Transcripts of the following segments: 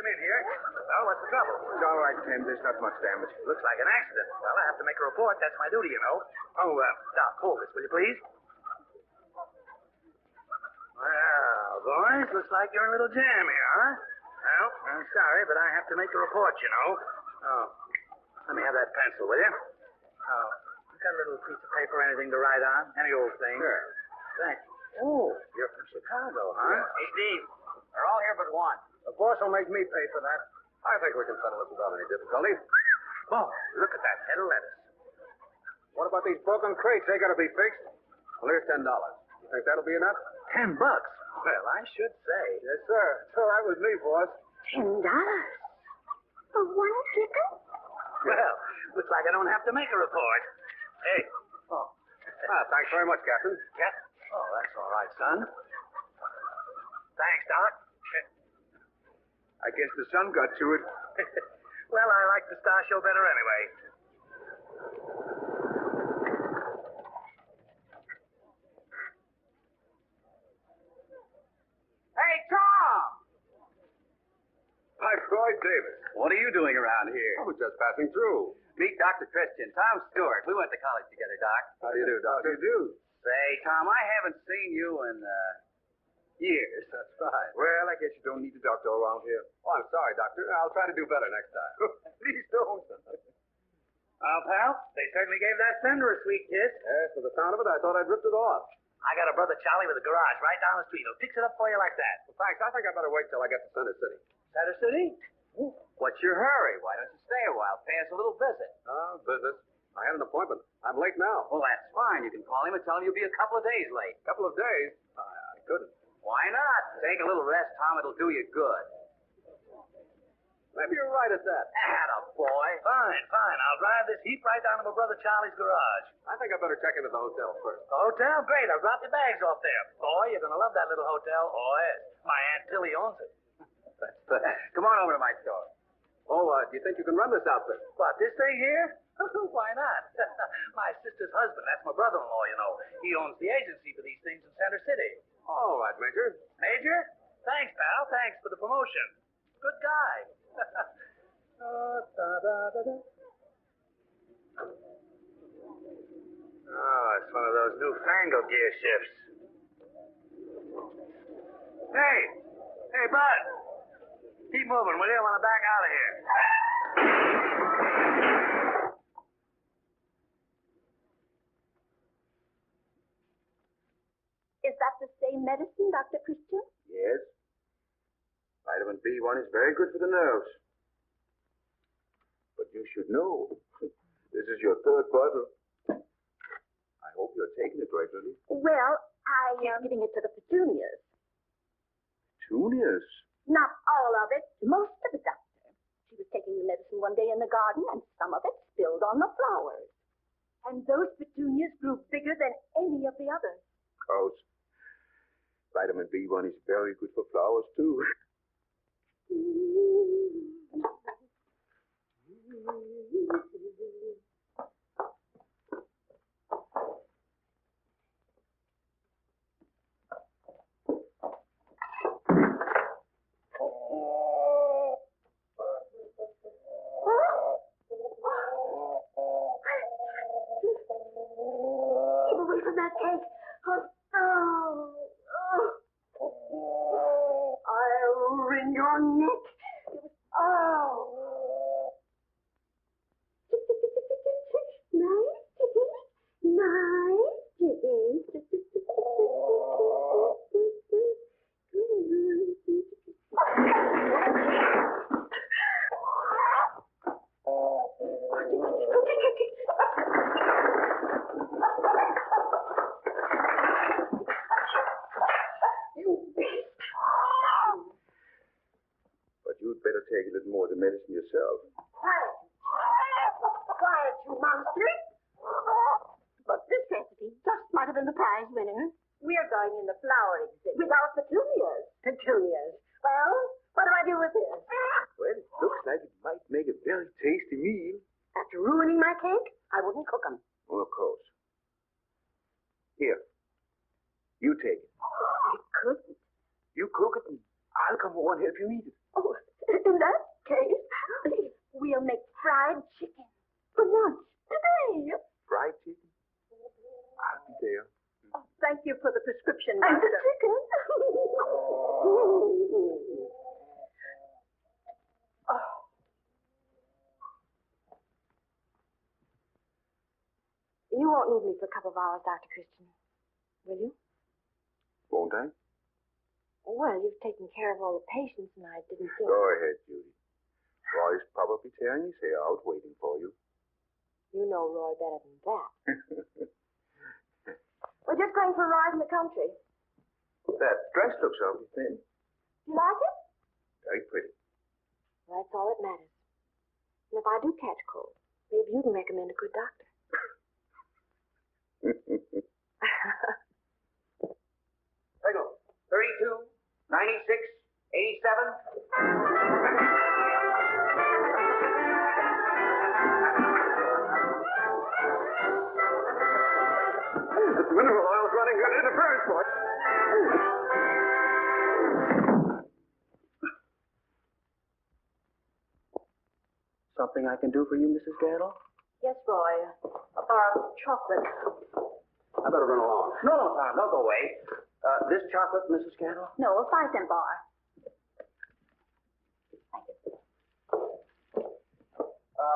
come in here. Well, what's the trouble? It's all right, Tim. There's not much damage. Looks like an accident. Well, I have to make a report. That's my duty, you know. Oh, Doc, hold this, will you please? Well, boys, looks like you're in a little jam here, huh? Well, I'm sorry, but I have to make a report, you know. Oh, let me have that pencil, will you? Oh, you got a little piece of paper, anything to write on? Any old thing? Sure. Thanks. Oh, you're from Chicago, huh? Hey, Steve, they're all here but one. The boss will make me pay for that. I think we can settle this without any difficulty. Oh, look at that head of lettuce. What about these broken crates? They gotta be fixed. Well, here's $10. You think that'll be enough? $10? Well, I should say. Yes, sir. It's all right with me, boss. $10 for one chicken? Well, looks like I don't have to make a report. Hey. Oh. Thanks very much, Captain. Yes? Oh, that's all right, son. Thanks, Doc. I guess the sun got to it. Well, I like the Star Show better anyway. Hey, Tom! Hi, Floyd Davis. What are you doing around here? I was just passing through. Meet Dr. Christian, Tom Stewart. We went to college together, Doc. How do you do, Doctor? How do you do? Say, Tom, I haven't seen you in, years. That's right. Well, I guess you don't need a doctor around here. Oh, I'm sorry, Doctor. I'll try to do better next time. Please don't. Well, pal, they certainly gave that fender a sweet kiss. Yes, for the sound of it, I thought I'd ripped it off. I got a brother Charlie with a garage right down the street. He'll fix it up for you like that. Well, thanks. I think I better wait till I get to Center City. Center City? What's your hurry? Why don't you stay a while? Pay us a little visit. Business. I had an appointment. I'm late now. Well, that's fine. You can call him and tell him you'll be a couple of days late. A couple of days? I couldn't. Why not? Take a little rest, Tom. It'll do you good. Maybe you're right at that. Atta boy. Fine. I'll drive this heap right down to my brother Charlie's garage. I think I better check into the hotel first. The hotel? Great. I'll drop your bags off there. Boy, you're going to love that little hotel. Oh, yes. My Aunt Tilly owns it. Come on over to my store. Oh, do you think you can run this outfit? What, this thing here? Why not? My sister's husband. That's my brother-in-law, you know. He owns the agency for these things in Center City. All right, Major. Major? Thanks, pal. Thanks for the promotion. Good guy. Oh, it's one of those newfangled gear shifts. Hey, Bud. Keep moving, will you? I want to back out of here. Is that the same medicine, Dr. Christian? Yes. Vitamin B1 is very good for the nerves. But you should know, this is your third bottle. I hope you're taking it regularly. Well, I'm giving it to the petunias. Petunias? Not all of it, most of it, Doctor. She was taking the medicine one day in the garden, and some of it spilled on the flowers. And those petunias grew bigger than any of the others. Gross. Vitamin B1 is very good for flowers, too. Keep away from that cake. I'll wring your neck. But you'd better take a little more of the medicine yourself. Quiet, you monster. But this recipe just might have been the prize winner. We are going in the flower exhibit. With our petunias. Petunias. Well, what do I do with this? Well, it looks like it might make a very tasty meal. After ruining my cake, I wouldn't cook them. Oh, of course. Here. You take it. I couldn't. You cook it, and I'll come over and help you eat it. Oh, fried chicken for lunch today. Fried chicken? I'll be there. Oh, thank you for the prescription, Doctor. And the chicken. Oh. You won't need me for a couple of hours, Dr. Christian, will you? Won't I? Well, you've taken care of all the patients, and I didn't think... Go ahead, Judy. Roy's probably tearing his hair out waiting for you. You know Roy better than that. We're just going for a ride in the country. That dress looks awfully thin. You like it? Very pretty. Well, that's all that matters. And if I do catch cold, maybe you can recommend a good doctor. Signal. 32, 96, 87. The mineral oil's running good interference, boy. Something I can do for you, Mrs. Gaddle? Yes, Roy. A bar of chocolate. I better run along. No, Tom, don't go away. This chocolate, Mrs. Gaddle? No, a 5-cent bar. Thank you.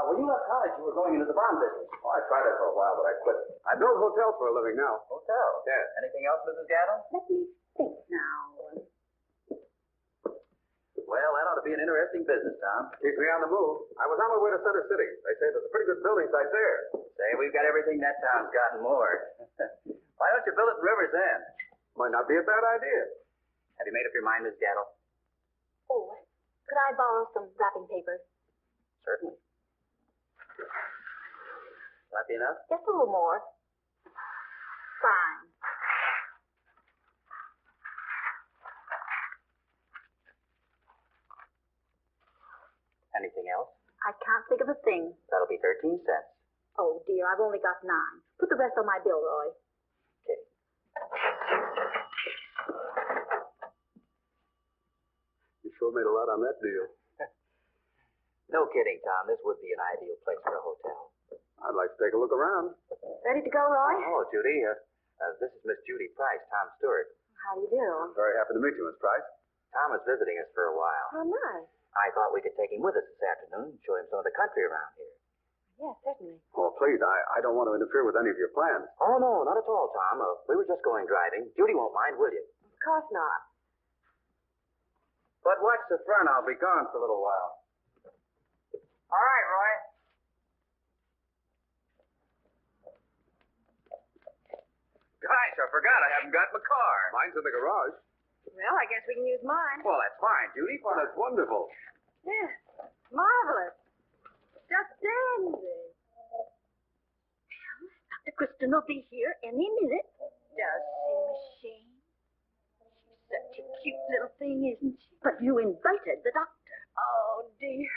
When you left college, you were going into the bond business. Oh, I tried it for a while, but I quit. I build hotels for a living now. Hotel? Yes. Anything else, Mrs. Gaddle? Let me think now. Well, that ought to be an interesting business, Tom. Keeps me on the move. I was on my way to Center City. They say there's a pretty good building site there. Say, we've got everything that town's got and more. Why don't you build it in River's End? Might not be a bad idea. Have you made up your mind, Miss Gaddle? Oh, could I borrow some wrapping paper? Certainly. That be enough? Just a little more. Fine. Anything else? I can't think of a thing. That'll be 13 cents. Oh, dear, I've only got 9. Put the rest on my bill, Roy. Okay. You sure made a lot on that deal. No kidding, Tom. This would be an ideal place for a hotel. I'd like to take a look around. Ready to go, Roy? Oh, Judy, this is Miss Judy Price, Tom's steward. How do you do? I'm very happy to meet you, Miss Price. Tom is visiting us for a while. How nice. I thought we could take him with us this afternoon and show him some of the country around here. Yes, certainly. Oh, please, I don't want to interfere with any of your plans. Oh, no, not at all, Tom. We were just going driving. Judy won't mind, will you? Of course not. But watch the front. I'll be gone for a little while. All right, Roy. Gosh, I forgot I haven't got my car. Mine's in the garage. Well, I guess we can use mine. Well, that's fine, Judy. Oh, that's wonderful. Yes, marvelous. Just dandy. Well, Dr. Kristen will be here any minute. Does seem a shame. She's such a cute little thing, isn't she? But you invited the doctor. Oh, dear.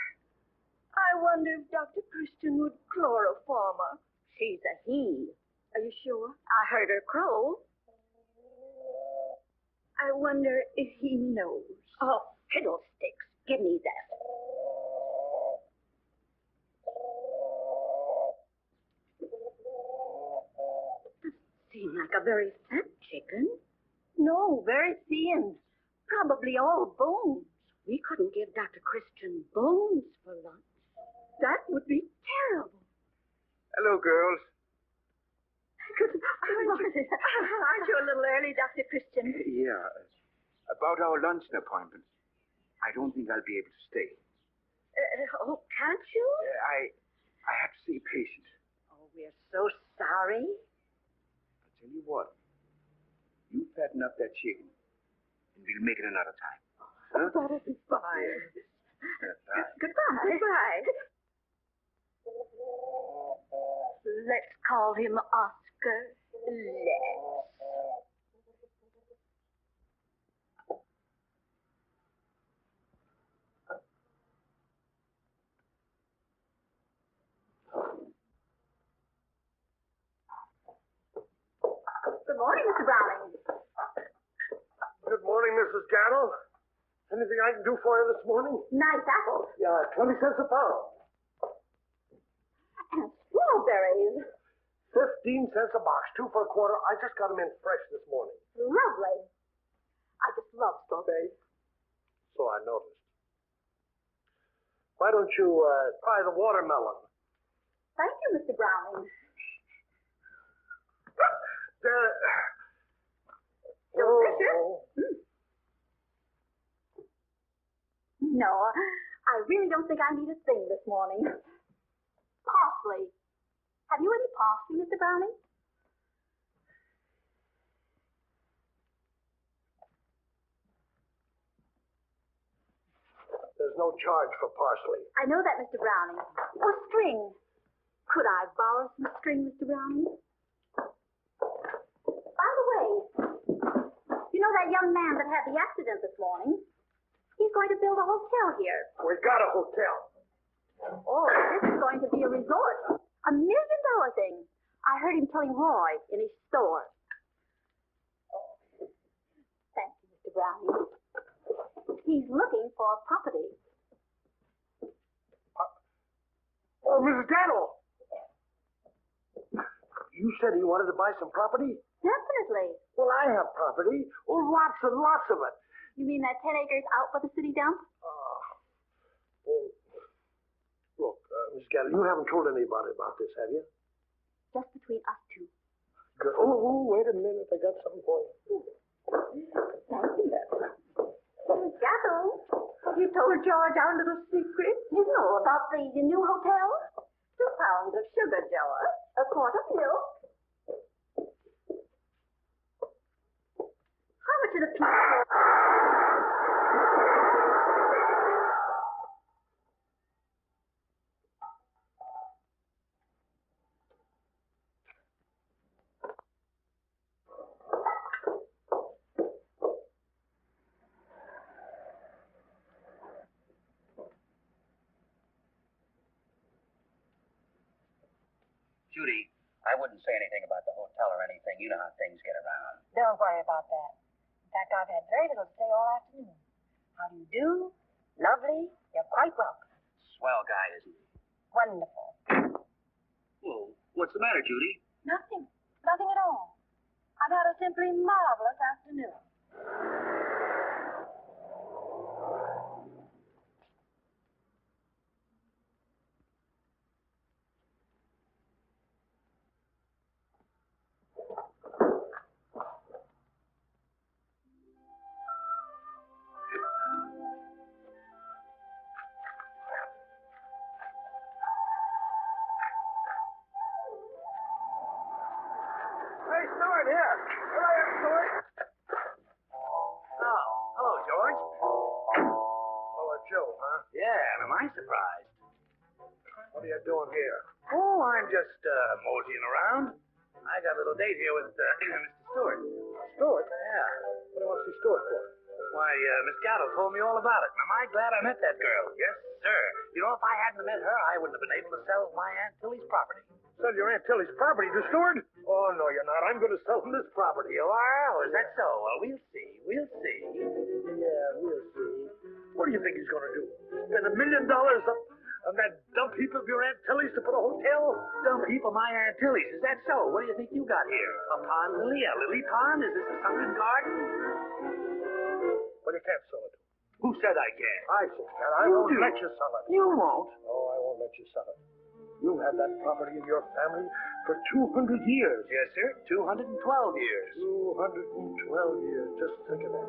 I wonder if Dr. Kristen would chloroform her. She's a he. Are you sure? I heard her crow. I wonder if he knows. Oh, fiddlesticks. Give me that. Doesn't seem like a very fat chicken. No, very thin. Probably all bones. We couldn't give Dr. Christian bones for lunch. That would be terrible. Hello, girls. Good morning. Aren't you a little early, Dr. Christian? Yeah. About our luncheon appointment. I don't think I'll be able to stay. Oh, can't you? I have to see a patient. Oh, we're so sorry. I'll tell you what. You fatten up that chicken, and we'll make it another time. Huh? That'll be fine. Goodbye. Goodbye. Let's call him Oscar. Let's. Good morning, Mr. Browning. Good morning, Mrs. Gaddle. Anything I can do for you this morning? Nice apples. Yeah, 20 cents a pound. Strawberries. 15 cents a box, 2 for a quarter. I just got them in fresh this morning. Lovely. I just love strawberries. So I noticed. Why don't you try the watermelon? Thank you, Mr. Browning. Delicious? No, I really don't think I need a thing this morning. Parsley. Have you any parsley, Mr. Browning? There's no charge for parsley. I know that, Mr. Browning. Or string. Could I borrow some string, Mr. Browning? By the way, you know that young man that had the accident this morning? He's going to build a hotel here. We got a hotel. Oh, this is going to be a resort. $1 million thing. I heard him telling Roy in his store. Oh, thank you, Mr. Browning. He's looking for property. Oh, Mrs. Gatto. You said he wanted to buy some property? Definitely. Well, I have property. Oh, lots and lots of it. You mean that 10 acres out by the city dump? Well, look, Mrs. Gatto, you haven't told anybody about this, have you? Just between us two. Good. Oh, wait a minute. I got something for you. Thank you. Miss Gatto, have you told George our little secret? You know about the new hotel? 2 pounds of sugar, Joa. A quart of milk. How much are the people? Judy, I wouldn't say anything about the hotel or anything. You know how things get around. Don't worry about that. In fact, I've had very little to say all afternoon. How do you do? Lovely. You're quite welcome. Swell guy, isn't he? Wonderful. Well, what's the matter, Judy? Nothing. Nothing at all. I've had a simply marvelous afternoon. Hey, Stewart, here. Here I am, Stewart. Oh, hello, George. Oh, Joe, huh? Yeah, am I surprised? What are you doing here? Oh, I'm just moseying around. I got a little date here with Mr. Stewart. Stewart? Yeah. What do you want to see Stewart for? Why, Miss Gatto told me all about it. And am I glad I met that girl? Yes, sir. You know, if I hadn't met her, I wouldn't have been able to sell my Aunt Tillie's property. Sell your Aunt Tillie's property to Stewart? Oh, no, you're not. I'm going to sell him this property. You are? Oh, is that so? Well, we'll see. We'll see. Yeah, we'll see. What do you think he's going to do? Spend $1 million up on that dump heap of your Aunt Tillie's to put a hotel? Dump heap of my Aunt Tillie's. Is that so? What do you think you got here? A pond lily? A lily pond? Is this a sunken garden? Well, you can't sell it. Who said I can't? I said that. I You won't do. let you sell it. You won't. Oh, I won't let you sell it. You had that property in your family for 200 years. Yes, sir. 212 years. 212 years. Just think of that.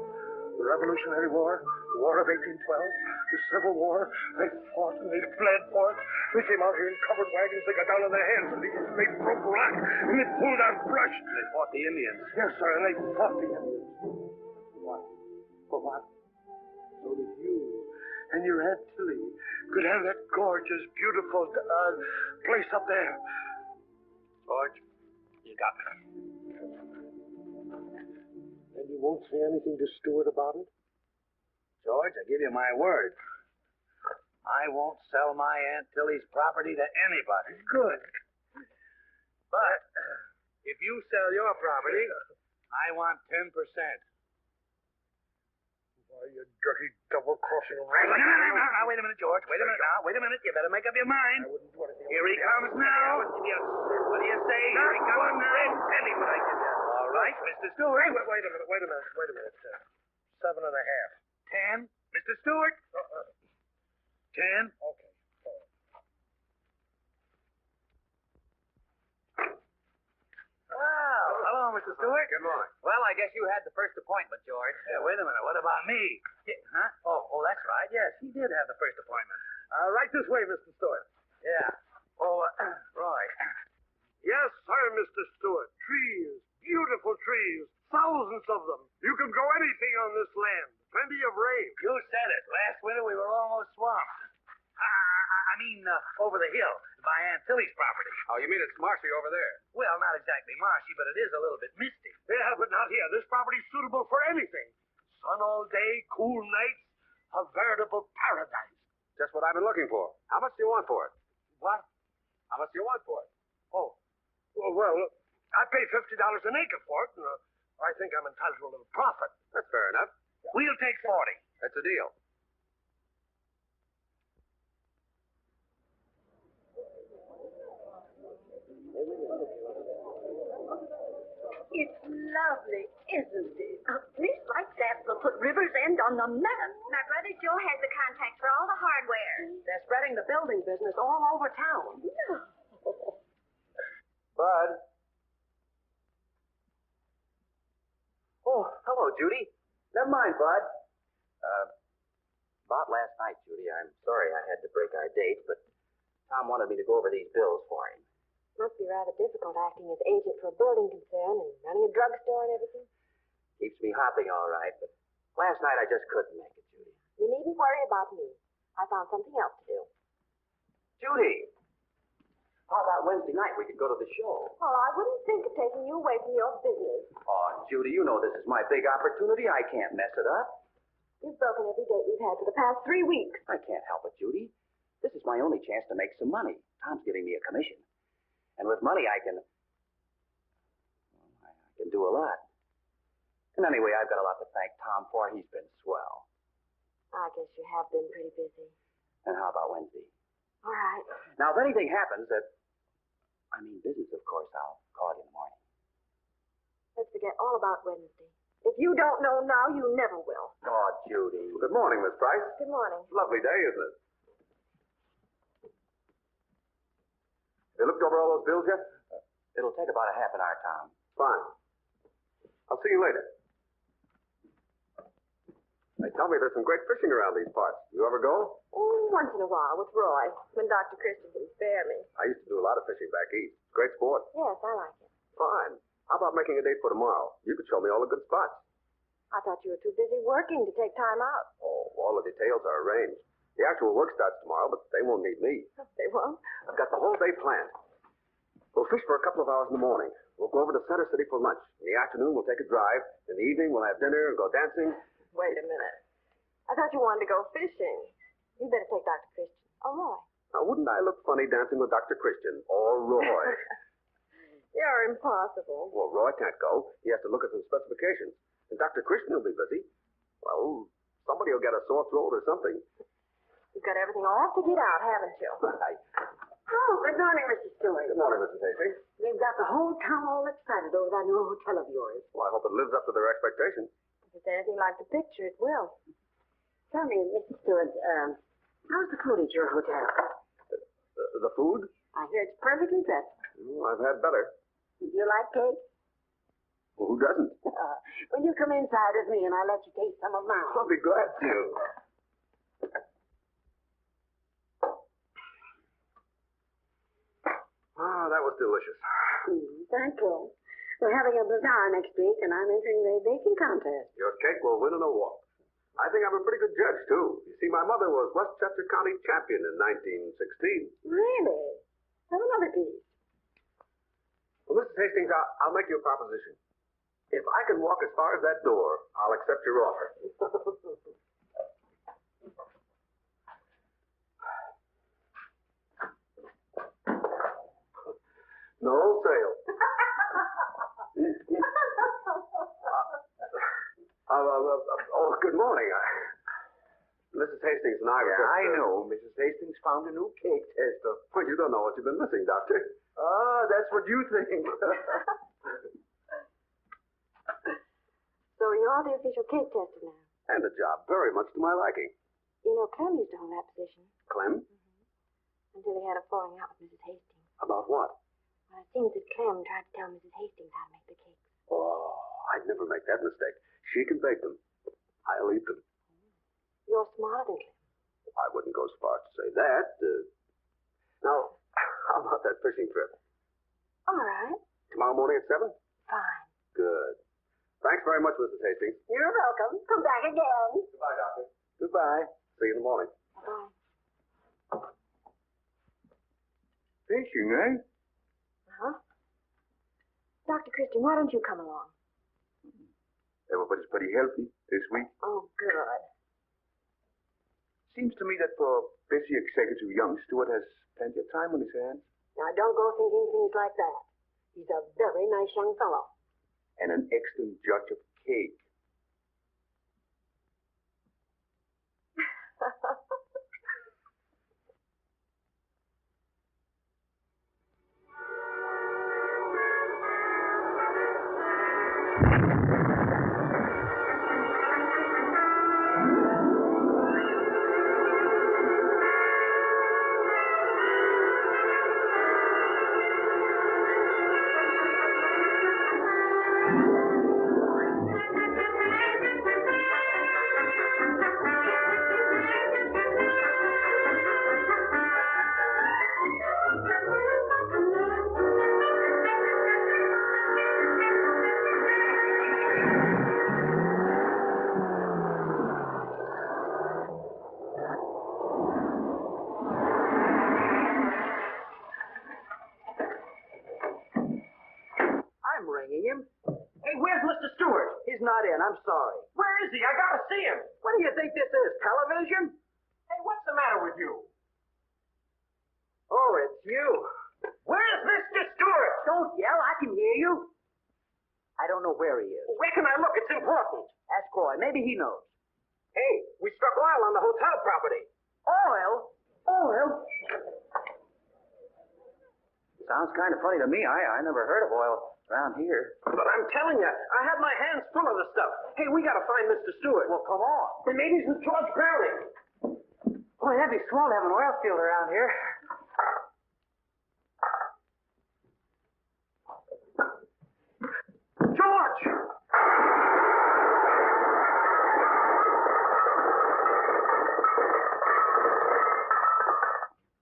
The Revolutionary War, the War of 1812, the Civil War. They fought and they bled for it. They came out here in covered wagons. They got down on their hands and they broke rock and they pulled out brush. They fought the Indians. Yes, sir, and they fought the Indians. What? For what? So that you and your Aunt Tillie could have that gorgeous, beautiful place up there. George, you got me. And you won't say anything to Stewart about it? George, I give you my word. I won't sell my Aunt Tillie's property to anybody. Good. But if you sell your property, I want 10%. Why, you dirty, double-crossing No, rat. wait a minute, George. Wait a minute now. Wait a minute. You better make up your mind. I wouldn't do anything. Here he comes now. Yes. What do you say? Here he comes now. Penny would I give you? All right, Mr. Stewart. Wait a minute. 7.5. 10. Mr. Stewart. 10. Okay. Wow. Hello, Mr. Stewart. Good morning. Well, I guess you had the first appointment, George. Yeah, wait a minute. What about me? Huh? Oh, that's right. Yes, he did have the first appointment. Right this way, Mr. Stewart. Yeah. Oh, Roy. Yes, sir, Mr. Stewart. Trees, beautiful trees, thousands of them. You can grow anything on this land. Plenty of rain. You said it. Last winter we were almost swamped. I mean, over the hill by Aunt Tilly's property. Oh, you mean it's marshy over there? Well, not exactly marshy, but it is a little bit misty. Yeah, but not here. This property's suitable for anything. Sun all day, cool nights, a veritable paradise. Just what I've been looking for. How much do you want for it? What? How much do you want for it? Oh, well, I pay $50 an acre for it, and I think I'm entitled to a little profit. That's fair enough. We'll take 40. That's a deal. It's lovely, isn't it? A place like that will put River's End on the map. My brother Joe has the contacts for all the hardware. They're spreading the building business all over town. Bud. Oh, hello, Judy. Never mind, Bud. About last night, Judy. I'm sorry I had to break our date, but Tom wanted me to go over these bills for him. Must be rather difficult acting as agent for a building concern and running a drugstore and everything. Keeps me hopping all right, but last night I just couldn't make it, Judy. You needn't worry about me. I found something else to do. Judy! How about Wednesday night? We could go to the show. Oh, I wouldn't think of taking you away from your business. Oh, Judy, you know this is my big opportunity. I can't mess it up. You've broken every date we've had for the past 3 weeks. I can't help it, Judy. This is my only chance to make some money. Tom's giving me a commission. And with money, I can do a lot. And anyway, I've got a lot to thank Tom for. He's been swell. I guess you have been pretty busy. And how about Wednesday? All right. Now, if anything happens business, of course, I'll call you in the morning. Let's forget all about Wednesday. If you don't know now, you never will. Oh, Judy. Good morning, Miss Price. Good morning. Lovely day, isn't it? You looked over all those bills yet? It'll take about a half an hour, Tom. Fine. I'll see you later. They tell me there's some great fishing around these parts. You ever go? Oh, once in a while with Roy, when Dr. Christian can spare me. I used to do a lot of fishing back east. Great sport. Yes, I like it. Fine. How about making a date for tomorrow? You could show me all the good spots. I thought you were too busy working to take time out. Oh, all the details are arranged. The actual work starts tomorrow, but they won't need me. They won't? I've got the whole day planned. We'll fish for a couple of hours in the morning. We'll go over to Center City for lunch. In the afternoon, we'll take a drive. In the evening, we'll have dinner and go dancing. Wait a minute. I thought you wanted to go fishing. You better take Dr. Christian. Oh, Roy. Now, wouldn't I look funny dancing with Dr. Christian or Roy? You're impossible. Well, Roy can't go. He has to look at some specifications. And Dr. Christian will be busy. Well, somebody will get a sore throat or something. You've got everything all figured out, haven't you? Oh, good morning, Mr. Stewart. Good morning, Mrs. Hastings. You've got the whole town all excited over that new hotel of yours. Well, I hope it lives up to their expectations. If it's anything like the picture, it will. Tell me, Mr. Stewart, how's the food at your hotel? The food? I hear it's perfectly dressed. Oh, I've had better. Do you like cake? Well, who doesn't? Will you come inside with me and I'll let you taste some of mine? I'll be glad to. Ah, that was delicious. Thank you. We're having a bazaar next week, and I'm entering the baking contest. Your cake will win an award. I think I'm a pretty good judge, too. You see, my mother was Westchester County champion in 1916. Really? Have another piece. Well, Mrs. Hastings, I'll make you a proposition. If I can walk as far as that door, I'll accept your offer. No sale. Oh, good morning. Mrs. Hastings and I were Yeah, I know. Mrs. Hastings found a new cake tester. Well, you don't know what you've been missing, Doctor. Ah, that's what you think. So you're the official cake tester now. And a job very much to my liking. You know, Clem used to hold that position. Clem? Until he had a falling out with Mrs. Hastings. About what? Well, it seems that Clem tried to tell Mrs. Hastings how to make the cakes. Oh, I'd never make that mistake. She can bake them. I'll eat them. You're smarter than Clem. I wouldn't go as far as to say that. Now, how about that fishing trip? All right. Tomorrow morning at 7? Fine. Good. Thanks very much, Mrs. Hastings. You're welcome. Come back again. Goodbye, Doctor. Goodbye. See you in the morning. Bye. Fishing, eh? Uh-huh. Dr. Christian, why don't you come along? Everybody's pretty healthy this week. Oh, good. Seems to me that for busy executive young Stewart has plenty of time on his hands. Now, don't go thinking things like that. He's a very nice young fellow. And an excellent judge of cake. I'm ringing him. Hey, where's Mr. Stewart? He's not in. I'm sorry. Where is he? I gotta see him. What do you think this is, television? Hey, what's the matter with you? Oh, it's you. Where's Mr. Stewart? Don't yell. I can hear you. I don't know where he is. Where can I look? It's important. Ask Roy. Maybe he knows. Hey, we struck oil on the hotel property. Oil? Oil? Sounds kind of funny to me. I never heard of oil around here. But I'm telling you, I had my hands full of the stuff. Hey, we gotta find Mr. Stewart. Well, come on. Then maybe he's with George Browning. Boy, that'd be swell to have an oil field around here. George!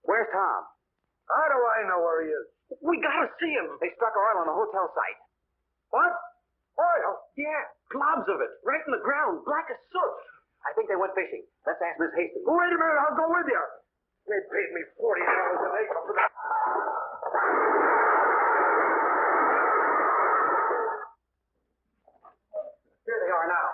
Where's Tom? How do I know where he is? We gotta see him. They struck oil on the hotel site. What? Oil? Yeah, globs of it, right in the ground, black as soot. I think they went fishing. Let's ask Miss Hastings. Oh, wait a minute, I'll go with you. They paid me $40 an acre for that. Here they are now.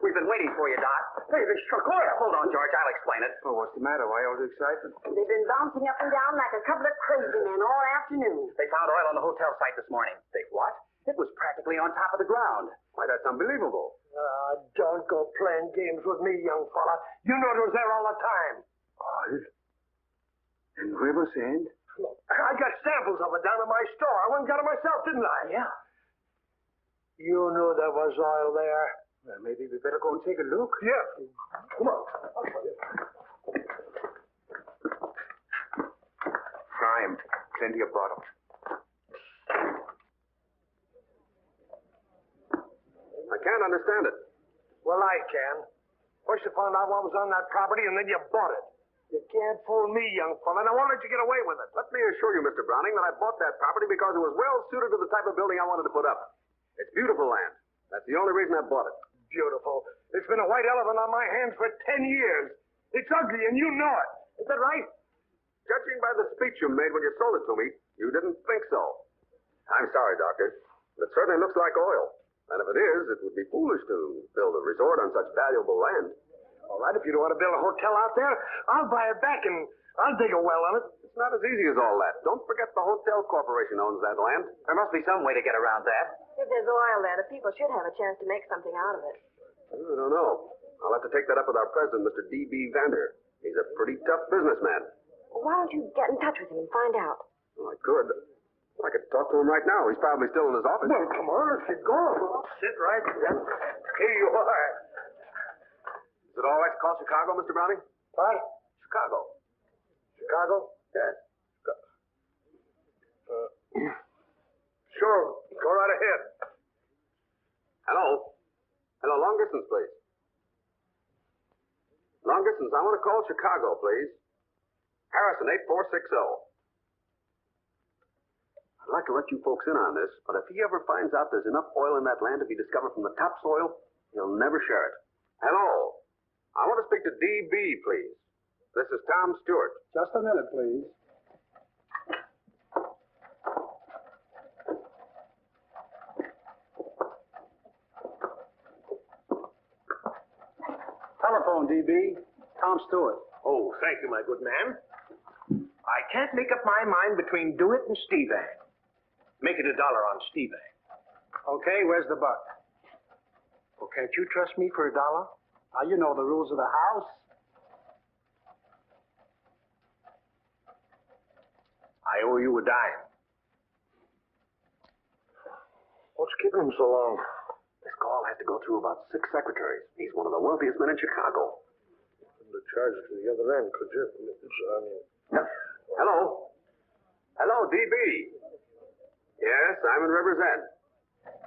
We've been waiting for you, Doc. Hey, they struck oil. Hold on, George. I'll explain it. Oh, what's the matter? Why all the excitement? They've been bouncing up and down like a couple of crazy men all afternoon. They found oil on the hotel site this morning. They what? It was practically on top of the ground. Why, that's unbelievable. Don't go playing games with me, young fella. You know it was there all the time. Oil? In Riversend? Look, I got samples of it down in my store. I went and got it myself, didn't I? Yeah. You knew there was oil there. Well, maybe we better go and take a look. Yeah. Come on. I'll show you. Primed. Plenty of bottom. I can't understand it. Well, I can. First you found out what was on that property, and then you bought it. You can't fool me, young fella. Now, why don't you get away with it? Let me assure you, Mr. Browning, that I bought that property because it was well suited to the type of building I wanted to put up. It's beautiful land. That's the only reason I bought it. Beautiful. It's been a white elephant on my hands for 10 years. It's ugly, and you know it. Is that right? Judging by the speech you made when you sold it to me, you didn't think so. I'm sorry, Doctor. It certainly looks like oil. And if it is, it would be foolish to build a resort on such valuable land. All right, if you don't want to build a hotel out there, I'll buy it back, and I'll dig a well on it. It's not as easy as all that. Don't forget the Hotel Corporation owns that land. There must be some way to get around that. If there's oil there, the people should have a chance to make something out of it. I don't know. I'll I'll have to take that up with our president, Mr. D.B. Vander. He's a pretty tough businessman. Why don't you get in touch with him and find out? Well, I could. I could talk to him right now. He's probably still in his office. Well, come on, let's get going. Sit right down. Here you are. Is it all right to call Chicago, Mr. Browning? What? Chicago. Chicago? Yes. Sure. Go right ahead. Hello. Hello, long distance, please. Long distance, I want to call Chicago, please. Harrison, 8460. I'd like to let you folks in on this, but if he ever finds out there's enough oil in that land to be discovered from the topsoil, he'll never share it. Hello. I want to speak to D.B., please. This is Tom Stewart. Just a minute, please. Telephone, DB. Tom Stewart. Oh, thank you, my good man. I can't make up my mind between Do It and Stevang. Make it $1 on Stevang. Okay, where's the buck? Oh, can't you trust me for $1? You know the rules of the house. I owe you $10. What's keeping him so long? This call has to go through about 6 secretaries. He's one of the wealthiest men in Chicago. Couldn't have charged it to the other end, could you? Hello. Hello, D.B. Yes, I'm in River's End.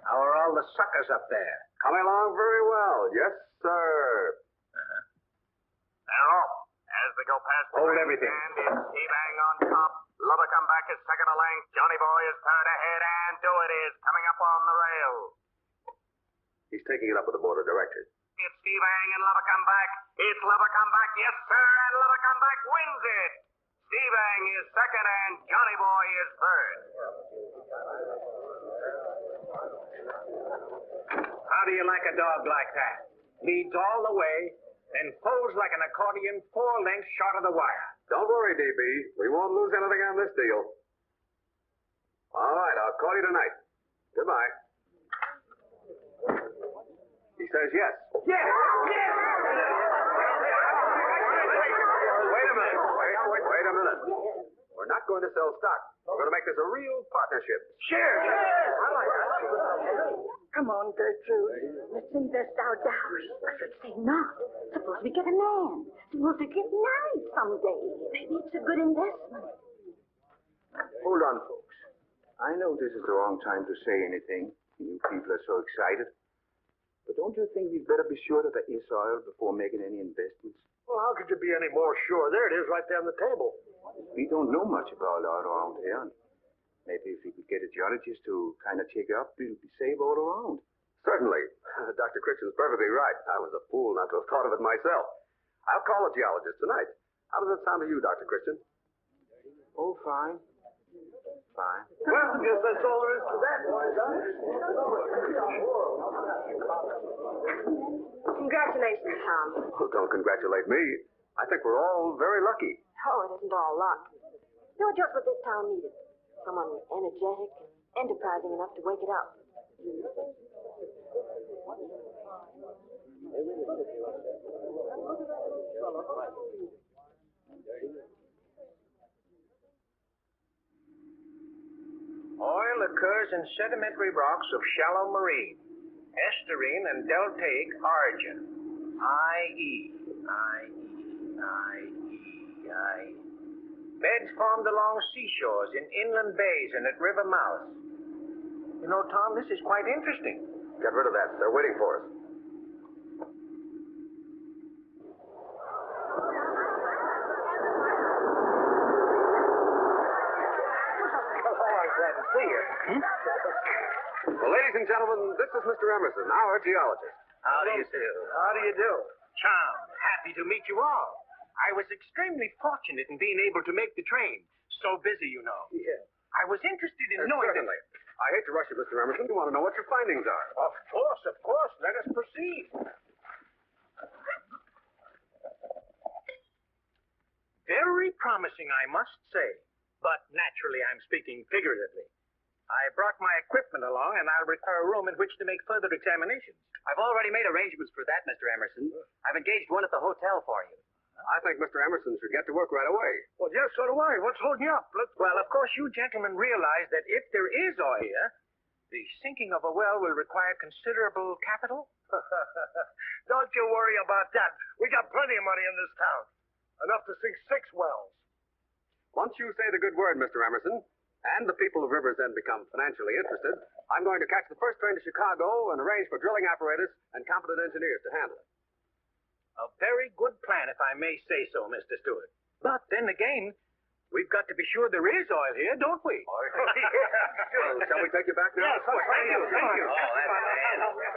How are all the suckers up there? Coming along very well. Yes, sir. They're off. As they go past the Hold green everything. stand, it's Stevang on top. Lubbock come back is second to length. Johnny Boy is third ahead, and Do It is coming up on the rail. He's taking it up with the board of directors. It's Stevang and Lubbock come back. It's Lubbock come back, yes, sir, and Lubbock come back wins it. Stevang is second, and Johnny Boy is third. How do you like a dog like that? Leads all the way, then folds like an accordion 4 lengths short of the wire. Don't worry, D.B. We won't lose anything on this deal. All right, I'll call you tonight. Goodbye. He says yes. Yes! Yes! Wait a minute. Wait a minute. We're not going to sell stock. We're going to make this a real partnership. Cheers! Come on, Gertrude. Let's invest our dowry. I should say not. Suppose we get a man. Suppose we get married someday. Maybe it's a good investment. Hold on, folks. I know this is the wrong time to say anything. You people are so excited. But don't you think we'd better be sure that there is oil before making any investments? Well, how could you be any more sure? There it is right there on the table. We don't know much about oil around here. Maybe if we could get a geologist to kind of check up, we'll be safe all around. Certainly. Dr. Christian's perfectly right. I was a fool not to have thought of it myself. I'll call a geologist tonight. How does that sound to you, Dr. Christian? Oh, fine. Fine. Well, I guess that's all there is to that, boys. Congratulations, Tom. Well, don't congratulate me. I think we're all very lucky. Oh, it isn't all luck. You're just what this town needed. Someone energetic and enterprising enough to wake it up. Oil occurs in sedimentary rocks of shallow marine, estuarine, and deltaic origin. Beds formed along seashores, in inland bays, and at river mouths. You know, Tom, this is quite interesting. Get rid of that. They're waiting for us. Glad to see you. Well, ladies and gentlemen, this is Mr. Emerson, our geologist. How do you do? How do you do? Tom, happy to meet you all. I was extremely fortunate in being able to make the train. So busy, you know. Yeah. I was interested in knowing that... Certainly. I hate to rush you, Mr. Emerson. You want to know what your findings are. Of course. Let us proceed. Very promising, I must say. But naturally, I'm speaking figuratively. I brought my equipment along, and I'll require a room in which to make further examinations. I've already made arrangements for that, Mr. Emerson. I've engaged one at the hotel for you. I think Mr. Emerson should get to work right away. Well, yes, so do I. What's holding you up? Well, of course, you gentlemen realize that if there is oil here, the sinking of a well will require considerable capital. Don't you worry about that. We got plenty of money in this town. Enough to sink 6 wells. Once you say the good word, Mr. Emerson, and the people of Rivers End become financially interested, I'm going to catch the first train to Chicago and arrange for drilling apparatus and competent engineers to handle it. A very good plan, if I may say so, Mr. Stewart. But then again, we've got to be sure there is oil here, don't we? Well, shall we take you back now? Yes, thank you. Oh, that's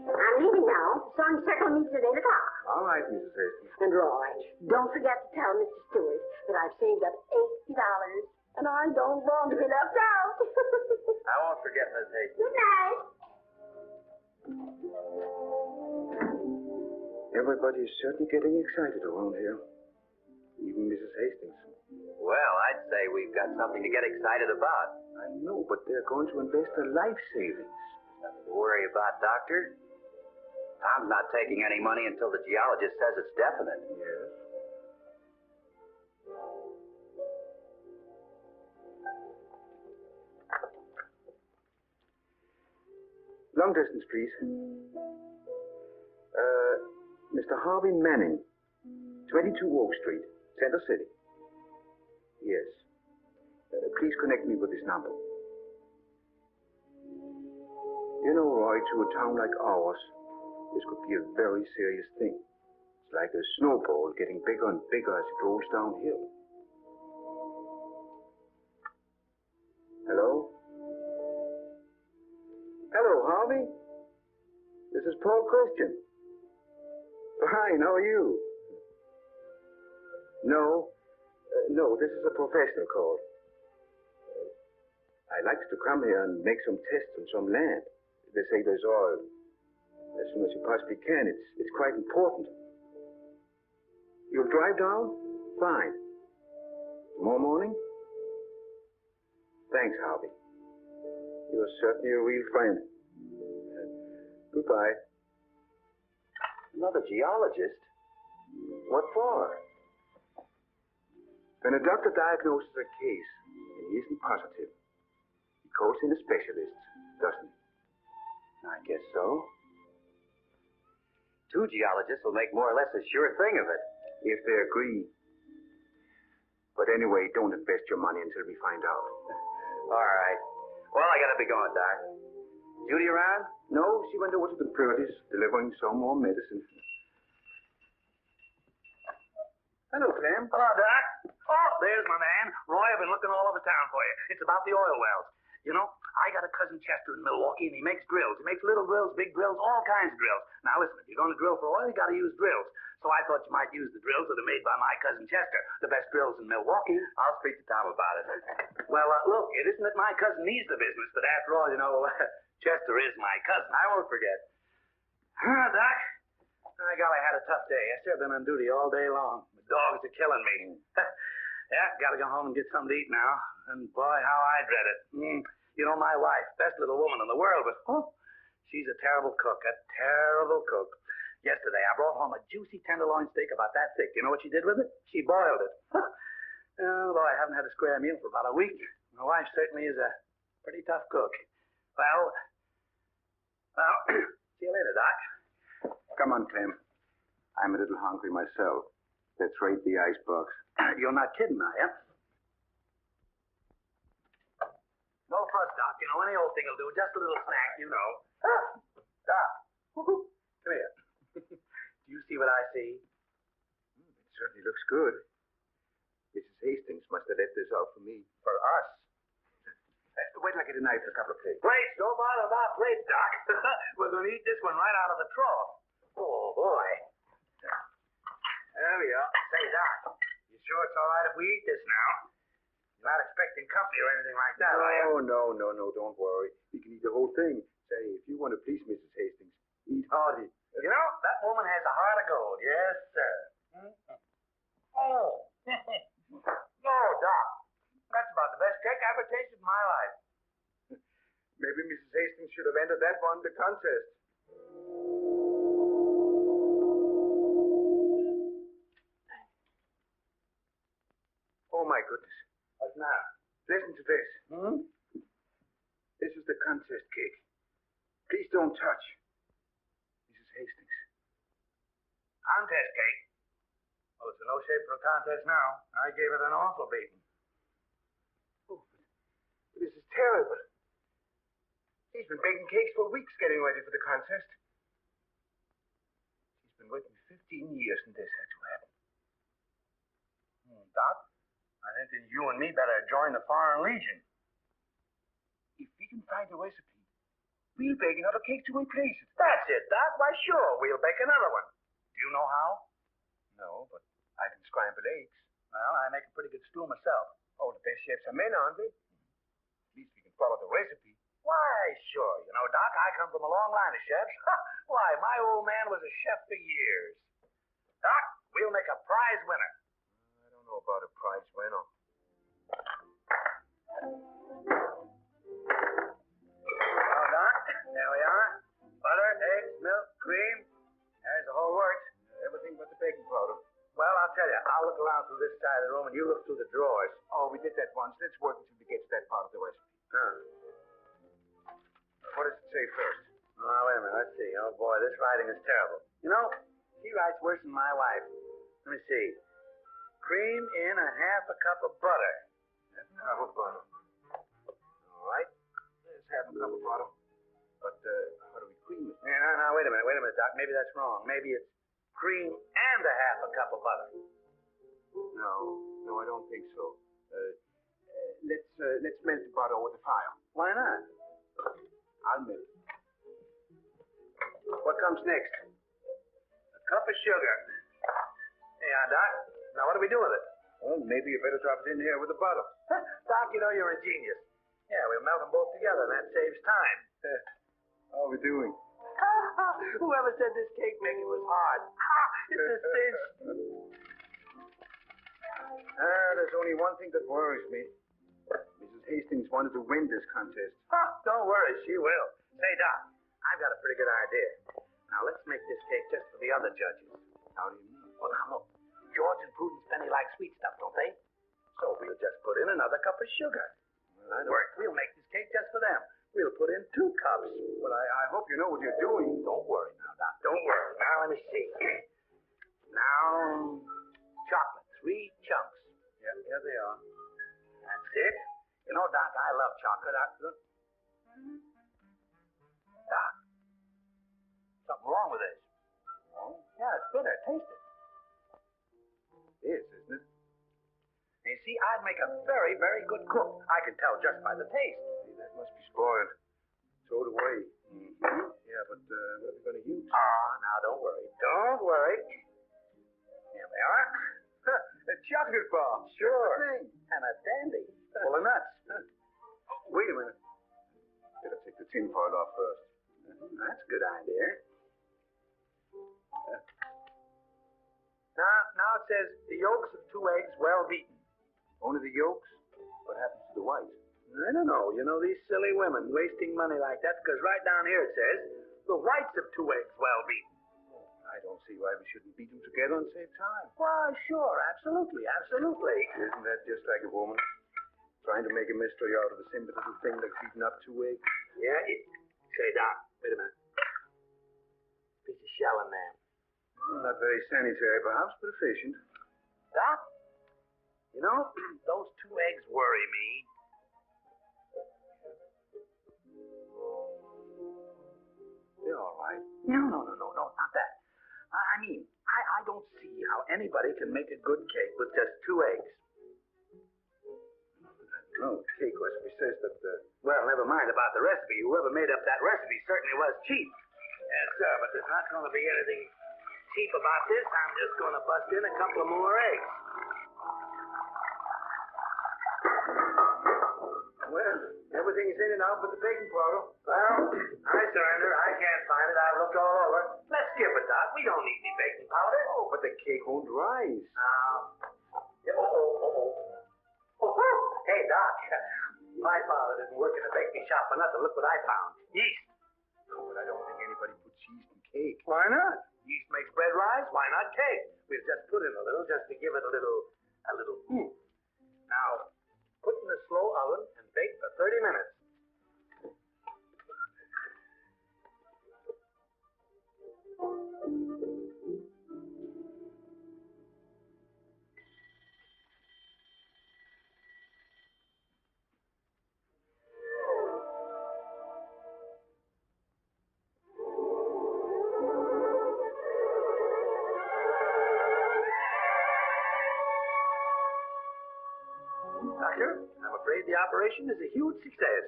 I'm leaving now. Song circle meets at 8 o'clock. All right, Mrs. Hastings. And Roy, don't forget to tell Mr. Stewart that I've saved up $80, and I don't want to be left out. I won't forget, Miss Hastings. Good night. Everybody is certainly getting excited around here. Even Mrs. Hastings. Well, I'd say we've got something to get excited about. I know, but they're going to invest their life savings. Nothing to worry about, Doctor. Tom's not taking any money until the geologist says it's definite. Yes. Long distance, please. Mr. Harvey Manning, 22 Oak Street, Center City. Yes. Please connect me with this number. You know, Roy, to a town like ours, this could be a very serious thing. It's like a snowball getting bigger and bigger as it rolls downhill. Hello? Hello, Harvey. This is Paul Christian. Fine, how are you? No, this is a professional call. I'd like you to come here and make some tests on some land. They say there's oil. As soon as you possibly can. It's quite important. You'll drive down? Fine. Tomorrow morning? Thanks, Harvey. You're certainly a real friend. Goodbye. Another geologist? What for? When a doctor diagnoses a case and he isn't positive, he calls in a specialist, doesn't he? I guess so. 2 geologists will make more or less a sure thing of it. If they agree. But anyway, don't invest your money until we find out. All right. Well, I gotta be going, Doc. Judy around? No, she went over to the Purdy's, delivering some more medicine. Hello, Clem. Hello, Doc. Oh, there's my man. Roy, I've been looking all over town for you. It's about the oil wells. You know, I got a cousin Chester in Milwaukee, and he makes drills. He makes little drills, big drills, all kinds of drills. Now, listen, if you're going to drill for oil, you got to use drills. So I thought you might use the drills that are made by my cousin Chester, the best drills in Milwaukee. I'll speak to Tom about it. Well, look, it isn't that my cousin needs the business, but after all, you know, Chester is my cousin. I won't forget. Doc, by golly, I had a tough day. I sure been on duty all day long. The dogs are killing me. Yeah, gotta go home and get something to eat now. And boy, how I dread it. You know, my wife, best little woman in the world, but she's a terrible cook, a terrible cook. Yesterday, I brought home a juicy tenderloin steak about that thick. You know what she did with it? She boiled it. Although I haven't had a square meal for about a week. My wife certainly is a pretty tough cook. Well, see you later, Doc. Come on, Clem. I'm a little hungry myself. Let's raid the icebox. You're not kidding, are you? No fuss, Doc. You know, any old thing will do. Just a little snack, you know. Doc. Come here. Do you see what I see? It certainly looks good. Mrs. Hastings must have left this out for me. For us. Wait till I get a knife and a couple of plates. Plates? Don't bother about plates, Doc. We're going to eat this one right out of the trough. Oh, boy. There we are. Say, Doc, you sure it's all right if we eat this now? You Not expecting company or anything like that, are you? No, don't worry. You can eat the whole thing. Say, if you want to please Mrs. Hastings, eat hearty. You know, that woman has a heart of gold. Yes, sir. Oh. No, Doc. That's about the best cake I ever tasted in my life. Maybe Mrs. Hastings should have entered that one, the contest. Oh, my goodness. What now? Listen to this. This is the contest cake. Please don't touch. Mrs. Hastings. Contest cake? Well, it's in no shape for a contest now. I gave it an awful beating. Oh, but this is terrible. She's been baking cakes for weeks getting ready for the contest. She's been waiting 15 years and this had to happen. Doc, I think that you and me better join the Foreign Legion. If we can find a recipe, we'll bake another cake to replace it. That's it, Doc. Why, sure. We'll bake another one. Do you know how? No, but I can scramble eggs. Well, I make a pretty good stew myself. Oh, the best chefs are men, aren't they? At least we can follow the recipe. Why, sure. You know, Doc, I come from a long line of chefs. Why, my old man was a chef for years. Doc, we'll make a prize winner. I don't know about a prize winner. Well, Doc, there we are. Butter, eggs, milk, cream. There's the whole works. Everything but the baking powder. Well, I'll tell you. I'll look around through this side of the room, and you look through the drawers. Oh, we did that once. Let's work until we get to that part of the recipe. What does it say first? Oh, wait a minute. Let's see. Oh, boy, this writing is terrible. You know, she writes worse than my wife. Let me see. Cream in a half a cup of butter. Half a cup of butter. All right. There's half a cup of butter. But how do we cream it? Yeah, no, wait a minute, Doc. Maybe that's wrong. Maybe it's cream and a half a cup of butter. No, I don't think so. Let's melt the butter over the fire. Why not? I'll melt it. What comes next? A cup of sugar. Yeah, Doc. Now, what do we do with it? Well, maybe you better drop it in here with the butter. Doc, you know you're a genius. Yeah, we'll melt them both together, and that saves time. How are we doing? Whoever said this cake making was hard? It's a cinch. There's only one thing that worries me. Mrs. Hastings wanted to win this contest. Don't worry, she will. Say, Doc, I've got a pretty good idea. Now, let's make this cake just for the other judges. How do you mean? Well, now, look. George and Prudence Penny like sweet stuff, don't they? So we'll just put in another cup of sugar. Well, We'll make this cake just for them. We'll put in 2 cups. Well, I hope you know what you're doing. Don't worry now, Doc. Don't worry. Now, let me see. Now, chocolate. 3 chunks. Yeah, here they are. That's it. You know, Doc, I love chocolate. Doc, something wrong with this. Oh? Yeah, it's bitter. Taste it. It is, isn't it? You see, I'd make a very, very good cook. I can tell just by the taste. Hey, that must be spoiled. Throw it away. Mm-hmm. Yeah, but what are we going to use? Now, don't worry. Don't worry. Here we are. A chocolate bar. Sure. Thing. And a dandy. Full of nuts. Wait a minute. Better take the tin foil off first. That's a good idea. Now it says the yolks of 2 eggs well beaten. Only the yolks? What happens to the whites? I don't know. You know, these silly women wasting money like that, because right down here it says the whites of 2 eggs well beaten. I don't see why we shouldn't beat them together and save time. Why, sure. Absolutely. Absolutely. Isn't that just like a woman? Trying to make a mystery out of a simple little thing like beating up 2 eggs? Yeah, Say, Doc, wait a minute. Piece of shell in there. Not very sanitary, perhaps, but efficient. Doc, you know, those 2 eggs worry me. They're all right. No, not that. I mean, I don't see how anybody can make a good cake with just 2 eggs. No, the cake recipe says that, Well, never mind about the recipe. Whoever made up that recipe certainly was cheap. Yes, sir, but there's not going to be anything cheap about this. I'm just going to bust in a couple of more eggs. Well, everything's in and out but the baking powder. Well, I surrender. I can't find it. I've looked all over. Let's skip it, Doc. We don't need any baking powder. Oh, but the cake won't rise. Hey, Doc. My father didn't work in a bakery shop for nothing. Look what I found. Yeast. Oh, but I don't think anybody puts yeast in cake. Why not? Yeast makes bread rise. Why not cake? We'll just put in a little just to give it a little oomph. Now, put in a slow oven and bake for 30 minutes. Doctor, I'm afraid the operation is a huge success.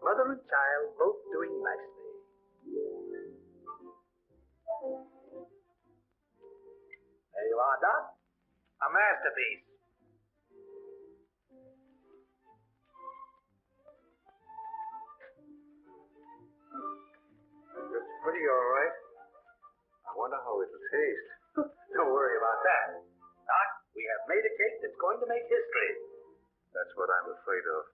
Mother and child both doing nicely. There you are, Doc. A masterpiece. It's pretty all right. I wonder how it'll taste. Don't worry about that. Doc, we have made a cake that's going to make history. That's what I'm afraid of.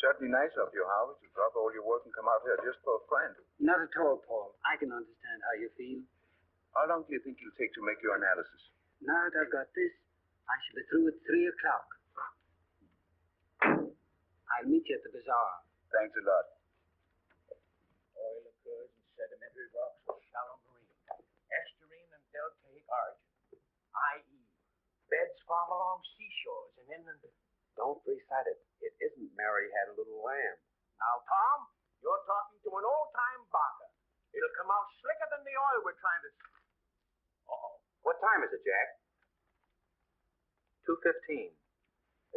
Certainly nice of you, Howard, to drop all your work and come out here just for a friend. Not at all, Paul. I can understand how you feel. How long do you think it'll take to make your analysis? Now that I've got this, I shall be through at 3 o'clock. I'll meet you at the bazaar. Thanks a lot. Oil occurs in sedimentary rocks of shallow marine, estuarine and deltaic origin, i.e., beds farm along seashores and inland. Don't recite it. It isn't Mary Had a Little Lamb. Now, Tom, you're talking to an old-time barker. It'll come out slicker than the oil we're trying to... Uh-oh. What time is it, Jack? 2:15.